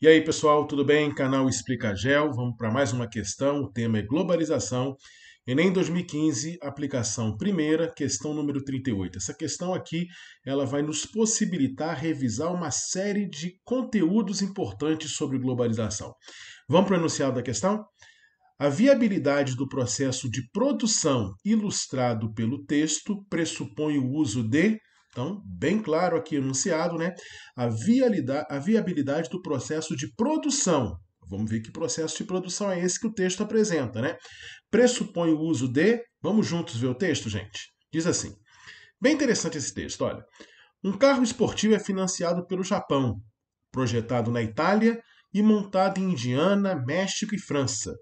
E aí, pessoal, tudo bem? Canal Explica Gel. Vamos para mais uma questão. O tema é globalização. Enem 2015, aplicação primeira, questão número 38. Essa questão aqui, ela vai nos possibilitar revisar uma série de conteúdos importantes sobre globalização. Vamos para o enunciado da questão? A viabilidade do processo de produção ilustrado pelo texto pressupõe o uso de, então, bem claro aqui enunciado, né? A viabilidade do processo de produção. Vamos ver que processo de produção é esse que o texto apresenta, né? Pressupõe o uso de. Vamos juntos ver o texto, gente? Diz assim: bem interessante esse texto, olha. Um carro esportivo é financiado pelo Japão, projetado na Itália e montado em Indiana, México e França,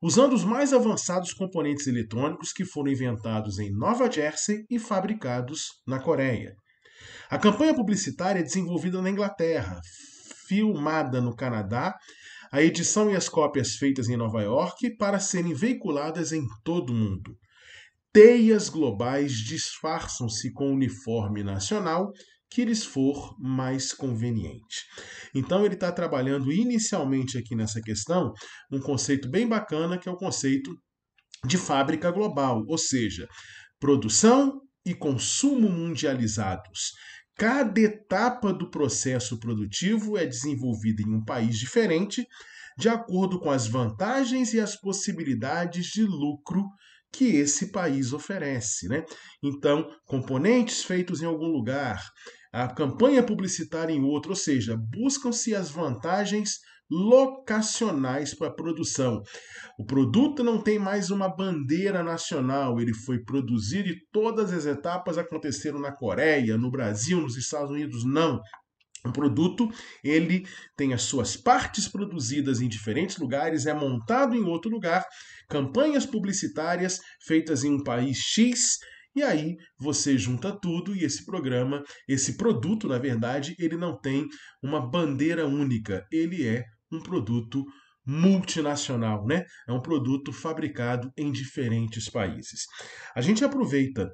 usando os mais avançados componentes eletrônicos que foram inventados em Nova Jersey e fabricados na Coreia. A campanha publicitária é desenvolvida na Inglaterra, filmada no Canadá, a edição e as cópias feitas em Nova York para serem veiculadas em todo o mundo. Teias globais disfarçam-se com o uniforme nacional que lhes for mais conveniente. Então ele está trabalhando inicialmente aqui nessa questão um conceito bem bacana que é o conceito de fábrica global, ou seja, produção e consumo mundializados. Cada etapa do processo produtivo é desenvolvida em um país diferente, de acordo com as vantagens e as possibilidades de lucro que esse país oferece, né? Então, componentes feitos em algum lugar, a campanha publicitária em outro, ou seja, buscam-se as vantagens locacionais para a produção. O produto não tem mais uma bandeira nacional, ele foi produzido e todas as etapas aconteceram na Coreia, no Brasil, nos Estados Unidos, não. Um produto, ele tem as suas partes produzidas em diferentes lugares, é montado em outro lugar, campanhas publicitárias feitas em um país X, e aí você junta tudo e esse programa, esse produto, na verdade, ele não tem uma bandeira única, ele é um produto multinacional, né? É um produto fabricado em diferentes países. A gente aproveita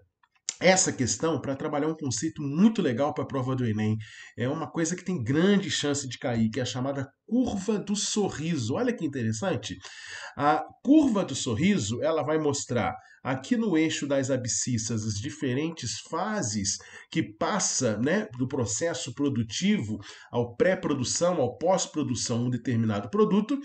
essa questão para trabalhar um conceito muito legal para a prova do Enem. É uma coisa que tem grande chance de cair, que é a chamada curva do sorriso. Olha que interessante. A curva do sorriso, ela vai mostrar aqui no eixo das abscissas as diferentes fases que passa, né, do processo produtivo ao pré-produção, ao pós-produção um determinado produto,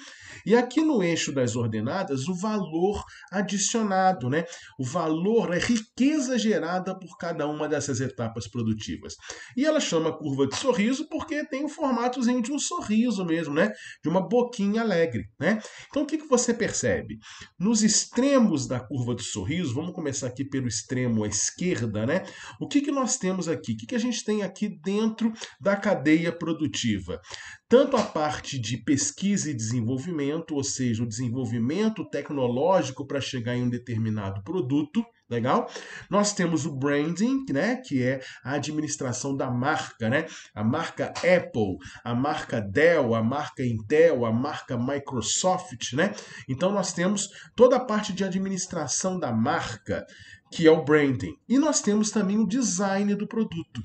e aqui no eixo das ordenadas o valor adicionado, né? O valor, a riqueza gerada por cada uma dessas etapas produtivas. E ela chama curva de sorriso porque tem o formatozinho de um sorriso mesmo, né? De uma boquinha alegre, né? Então o que você percebe? Nos extremos da curva do sorriso, vamos começar aqui pelo extremo à esquerda, né? O que nós temos aqui? O que a gente tem aqui dentro da cadeia produtiva? Tanto a parte de pesquisa e desenvolvimento, ou seja, o desenvolvimento tecnológico para chegar em um determinado produto, legal? Nós temos o branding, né, que é a administração da marca, né? A marca Apple, a marca Dell, a marca Intel, a marca Microsoft, né? Então nós temos toda a parte de administração da marca, que é o branding. E nós temos também o design do produto.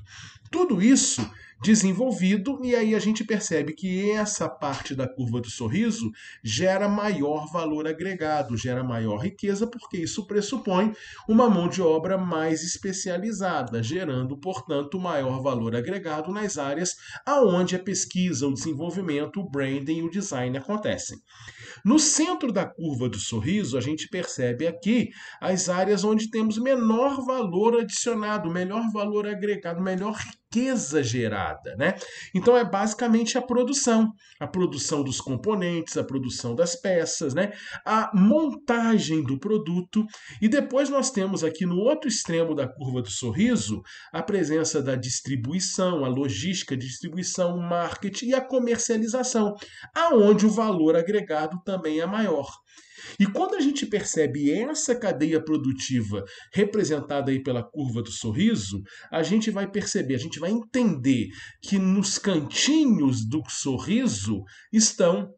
Tudo isso desenvolvido, e aí a gente percebe que essa parte da curva do sorriso gera maior valor agregado, gera maior riqueza, porque isso pressupõe uma mão de obra mais especializada, gerando, portanto, maior valor agregado nas áreas aonde a pesquisa, o desenvolvimento, o branding e o design acontecem. No centro da curva do sorriso, a gente percebe aqui as áreas onde temos menor valor adicionado, melhor valor agregado, melhor riqueza gerada, né? Então é basicamente a produção dos componentes, a produção das peças, né? A montagem do produto e depois nós temos aqui no outro extremo da curva do sorriso a presença da distribuição, a logística de distribuição, o marketing e a comercialização, aonde o valor agregado também é maior. E quando a gente percebe essa cadeia produtiva representada aí pela curva do sorriso, a gente vai perceber, a gente vai entender que nos cantinhos do sorriso estão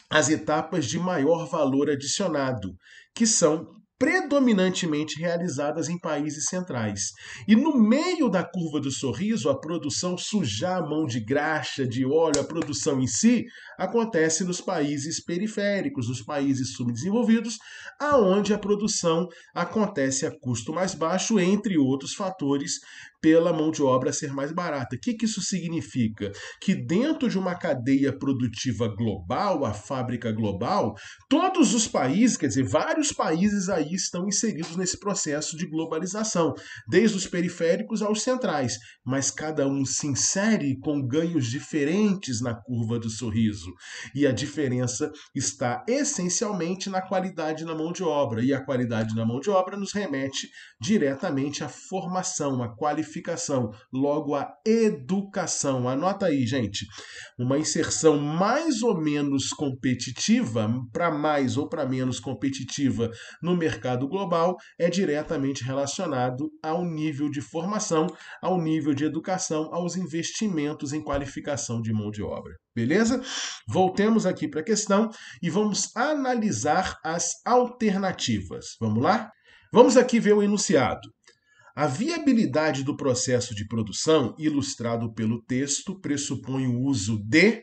as etapas de maior valor adicionado, que são predominantemente realizadas em países centrais. E no meio da curva do sorriso, a produção sujar a mão de graxa, de óleo, a produção em si, acontece nos países periféricos, nos países subdesenvolvidos, aonde a produção acontece a custo mais baixo, entre outros fatores, pela mão de obra ser mais barata. O que isso significa? Que dentro de uma cadeia produtiva global, a fábrica global, todos os países, quer dizer, vários países aí estão inseridos nesse processo de globalização, desde os periféricos aos centrais, mas cada um se insere com ganhos diferentes na curva do sorriso. E a diferença está essencialmente na qualidade na mão de obra, e a qualidade na mão de obra nos remete diretamente à formação, à qualificação, logo à educação. Anota aí, gente. Uma inserção mais ou menos competitiva, para mais ou para menos competitiva no mercado global, é diretamente relacionado ao nível de formação, ao nível de educação, aos investimentos em qualificação de mão de obra. Beleza? Voltemos aqui para a questão e vamos analisar as alternativas. Vamos lá? Vamos aqui ver o enunciado. A viabilidade do processo de produção, ilustrado pelo texto, pressupõe o uso de...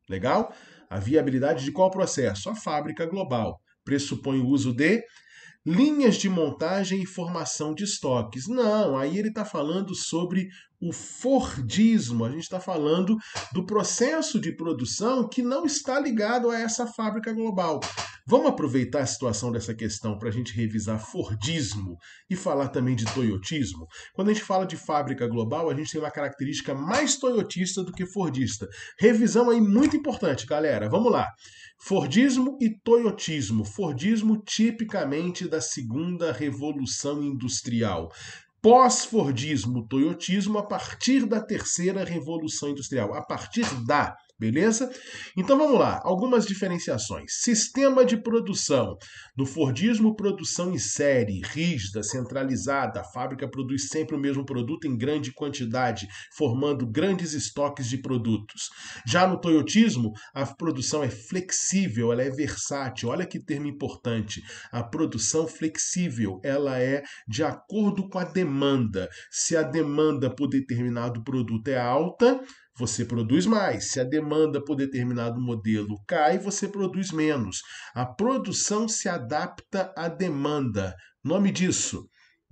Legal? A viabilidade de qual processo? A fábrica global. Pressupõe o uso de linhas de montagem e formação de estoques. Não, aí ele está falando sobre o Fordismo. A gente está falando do processo de produção que não está ligado a essa fábrica global. Vamos aproveitar a situação dessa questão para a gente revisar Fordismo e falar também de toyotismo? Quando a gente fala de fábrica global, a gente tem uma característica mais toyotista do que fordista. Revisão aí muito importante, galera. Vamos lá. Fordismo e toyotismo. Fordismo tipicamente da segunda revolução industrial. Pós-fordismo, toyotismo a partir da terceira revolução industrial. A partir da... Beleza? Então vamos lá, algumas diferenciações. Sistema de produção. No Fordismo, produção em série, rígida, centralizada. A fábrica produz sempre o mesmo produto em grande quantidade, formando grandes estoques de produtos. Já no Toyotismo, a produção é flexível, ela é versátil. Olha que termo importante. A produção flexível, ela é de acordo com a demanda. Se a demanda por determinado produto é alta, você produz mais. Se a demanda por determinado modelo cai, você produz menos. A produção se adapta à demanda. Nome disso,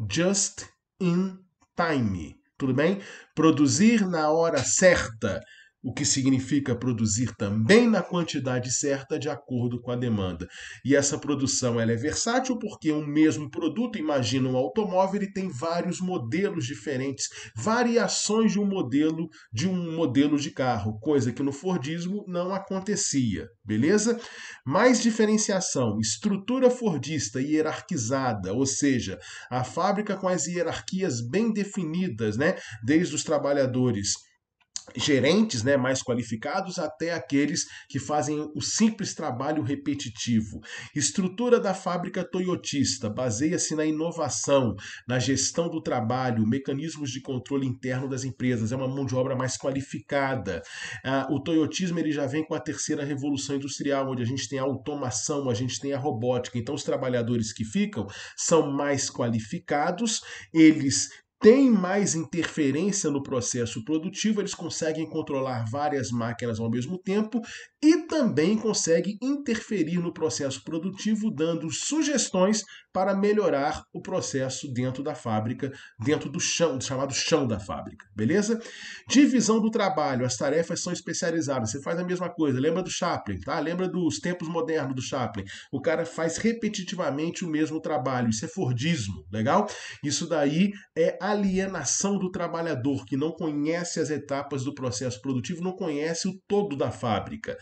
just in time. Tudo bem? Produzir na hora certa. O que significa produzir também na quantidade certa de acordo com a demanda. E essa produção ela é versátil porque um mesmo produto, imagina um automóvel, ele tem vários modelos diferentes, variações de um modelo de carro, coisa que no Fordismo não acontecia, beleza? Mais diferenciação, estrutura fordista hierarquizada, ou seja, a fábrica com as hierarquias bem definidas, né? Desde os trabalhadores gerentes, né, mais qualificados até aqueles que fazem o simples trabalho repetitivo. Estrutura da fábrica toyotista baseia-se na inovação, na gestão do trabalho, mecanismos de controle interno das empresas, é uma mão de obra mais qualificada. O toyotismo ele já vem com a terceira revolução industrial, onde a gente tem a automação, a gente tem a robótica, então os trabalhadores que ficam são mais qualificados, eles tem mais interferência no processo produtivo, eles conseguem controlar várias máquinas ao mesmo tempo e também conseguem interferir no processo produtivo, dando sugestões para melhorar o processo dentro da fábrica, dentro do chão, chamado chão da fábrica, beleza? Divisão do trabalho, as tarefas são especializadas, você faz a mesma coisa, lembra do Chaplin, tá? Lembra dos tempos modernos do Chaplin, o cara faz repetitivamente o mesmo trabalho, isso é Fordismo, legal? Isso daí é alienação do trabalhador, que não conhece as etapas do processo produtivo, não conhece o todo da fábrica.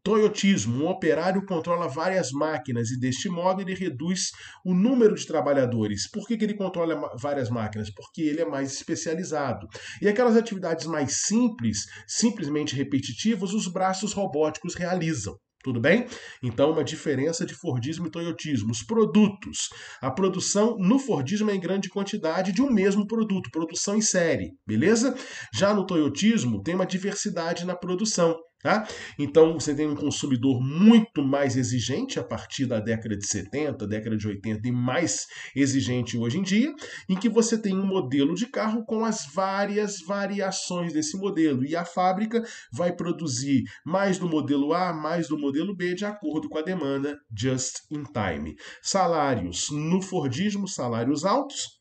Toyotismo, um operário controla várias máquinas e deste modo ele reduz o número de trabalhadores. Por que ele controla várias máquinas? Porque ele é mais especializado. E aquelas atividades mais simples, simplesmente repetitivas, os braços robóticos realizam. Tudo bem? Então, uma diferença de Fordismo e Toyotismo. Os produtos. A produção no Fordismo é em grande quantidade de um mesmo produto, produção em série, beleza? Já no Toyotismo, tem uma diversidade na produção. Tá? Então você tem um consumidor muito mais exigente a partir da década de 70, década de 80 e mais exigente hoje em dia, em que você tem um modelo de carro com as várias variações desse modelo e a fábrica vai produzir mais do modelo A, mais do modelo B de acordo com a demanda just in time. Salários no Fordismo, salários altos,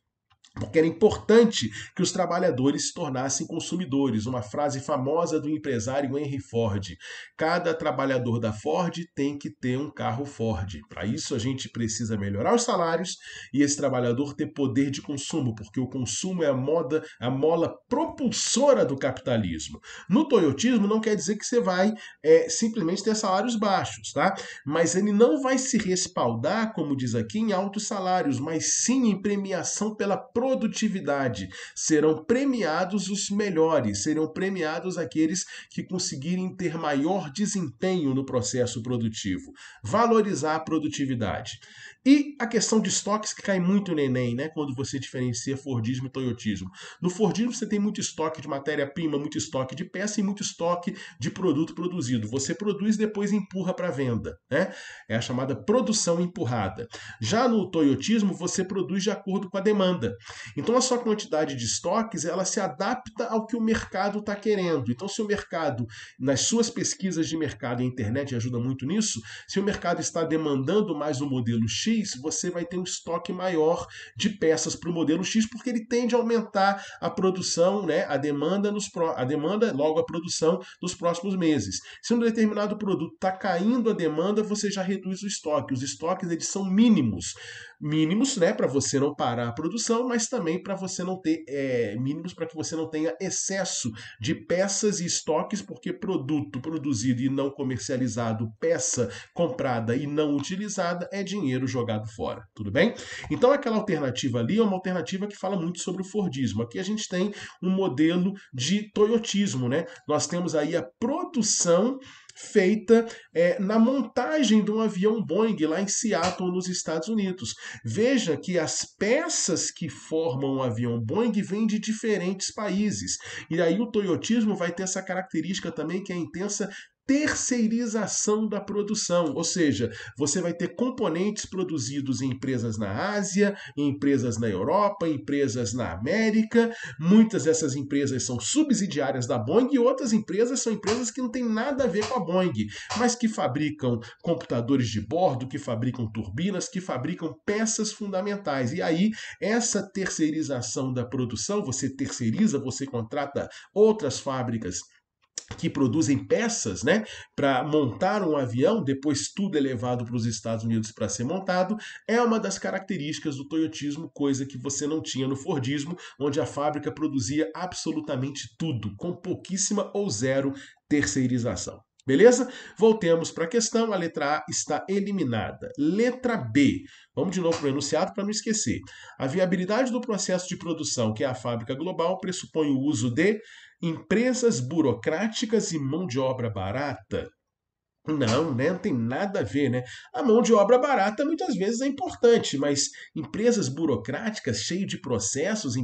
porque era importante que os trabalhadores se tornassem consumidores. Uma frase famosa do empresário Henry Ford: cada trabalhador da Ford tem que ter um carro Ford. Para isso a gente precisa melhorar os salários e esse trabalhador ter poder de consumo, porque o consumo é a mola propulsora do capitalismo. No toyotismo não quer dizer que você vai simplesmente ter salários baixos, tá? Mas ele não vai se respaldar, como diz aqui, em altos salários, mas sim em premiação pela produtividade. Serão premiados os melhores, serão premiados aqueles que conseguirem ter maior desempenho no processo produtivo. Valorizar a produtividade. E a questão de estoques que cai muito no Enem, né? Quando você diferencia Fordismo e Toyotismo. No Fordismo você tem muito estoque de matéria-prima, muito estoque de peça e muito estoque de produto produzido. Você produz e depois empurra para venda, né? É a chamada produção empurrada. Já no Toyotismo você produz de acordo com a demanda. Então a sua quantidade de estoques ela se adapta ao que o mercado está querendo. Então se o mercado, nas suas pesquisas de mercado, a internet ajuda muito nisso, se o mercado está demandando mais o modelo X, você vai ter um estoque maior de peças para o modelo X, porque ele tende a aumentar a produção, né, a demanda, logo a produção nos próximos meses. Se um determinado produto está caindo a demanda, você já reduz o estoque. Os estoques eles são mínimos, né, para você não parar a produção, mas também para você não ter mínimos para que você não tenha excesso de peças e estoques, porque produto produzido e não comercializado, peça comprada e não utilizada é dinheiro jogado fora, tudo bem? Então aquela alternativa ali é uma alternativa que fala muito sobre o Fordismo. Aqui a gente tem um modelo de toyotismo, né? Nós temos aí a produção feita na montagem de um avião Boeing lá em Seattle, nos Estados Unidos. Veja que as peças que formam o avião Boeing vêm de diferentes países. E aí o toyotismo vai ter essa característica também que é a intensa terceirização da produção, ou seja, você vai ter componentes produzidos em empresas na Ásia, em empresas na Europa, em empresas na América. Muitas dessas empresas são subsidiárias da Boeing e outras empresas são empresas que não têm nada a ver com a Boeing, mas que fabricam computadores de bordo, que fabricam turbinas, que fabricam peças fundamentais. E aí, essa terceirização da produção, você terceiriza, você contrata outras fábricas que produzem peças, né, para montar um avião, depois tudo é levado para os Estados Unidos para ser montado, é uma das características do toyotismo, coisa que você não tinha no Fordismo, onde a fábrica produzia absolutamente tudo, com pouquíssima ou zero terceirização. Beleza? Voltemos para a questão. A letra A está eliminada. Letra B. Vamos de novo para o enunciado para não esquecer. A viabilidade do processo de produção, que é a fábrica global, pressupõe o uso de empresas burocráticas e mão de obra barata. Não, né? Não tem nada a ver, né? A mão de obra barata muitas vezes é importante, mas empresas burocráticas, cheias de processos,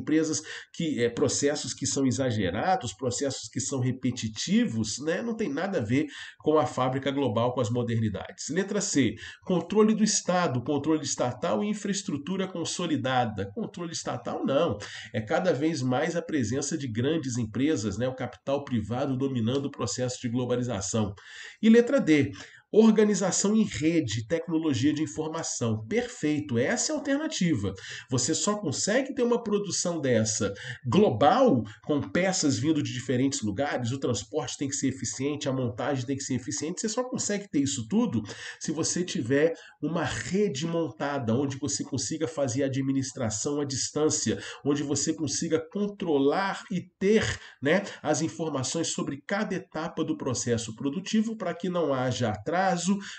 processos que são exagerados, processos que são repetitivos, né? Não tem nada a ver com a fábrica global, com as modernidades. Letra C, controle do Estado, controle estatal e infraestrutura consolidada. Controle estatal não, é cada vez mais a presença de grandes empresas, né? O capital privado dominando o processo de globalização. E letra D, organização em rede, tecnologia de informação. Perfeito, essa é a alternativa. Você só consegue ter uma produção dessa global, com peças vindo de diferentes lugares, o transporte tem que ser eficiente, a montagem tem que ser eficiente. Você só consegue ter isso tudo se você tiver uma rede montada, onde você consiga fazer a administração à distância, onde você consiga controlar e ter, né, as informações sobre cada etapa do processo produtivo para que não haja atraso,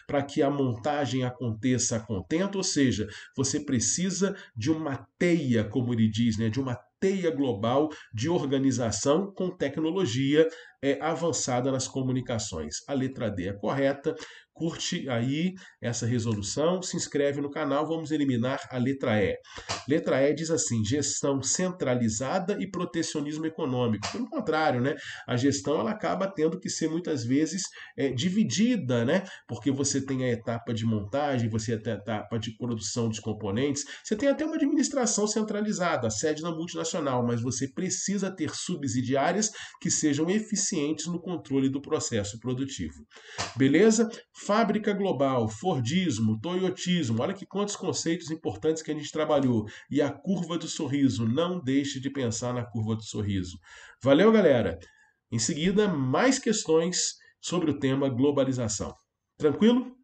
para que a montagem aconteça a contento, ou seja, você precisa de uma teia, como ele diz, né, de uma teia global de organização com tecnologia avançada nas comunicações. A letra D é correta, Curte aí essa resolução, se inscreve no canal, vamos eliminar a letra E. Letra E diz assim: gestão centralizada e protecionismo econômico. Pelo contrário, né? A gestão ela acaba tendo que ser muitas vezes dividida, né? Porque você tem a etapa de montagem, você tem a etapa de produção dos componentes, você tem até uma administração centralizada, a sede na multinacional, mas você precisa ter subsidiárias que sejam eficientes no controle do processo produtivo. Beleza? Fábrica global, Fordismo, Toyotismo, olha que quantos conceitos importantes que a gente trabalhou. E a curva do sorriso, não deixe de pensar na curva do sorriso. Valeu, galera! Em seguida, mais questões sobre o tema globalização. Tranquilo?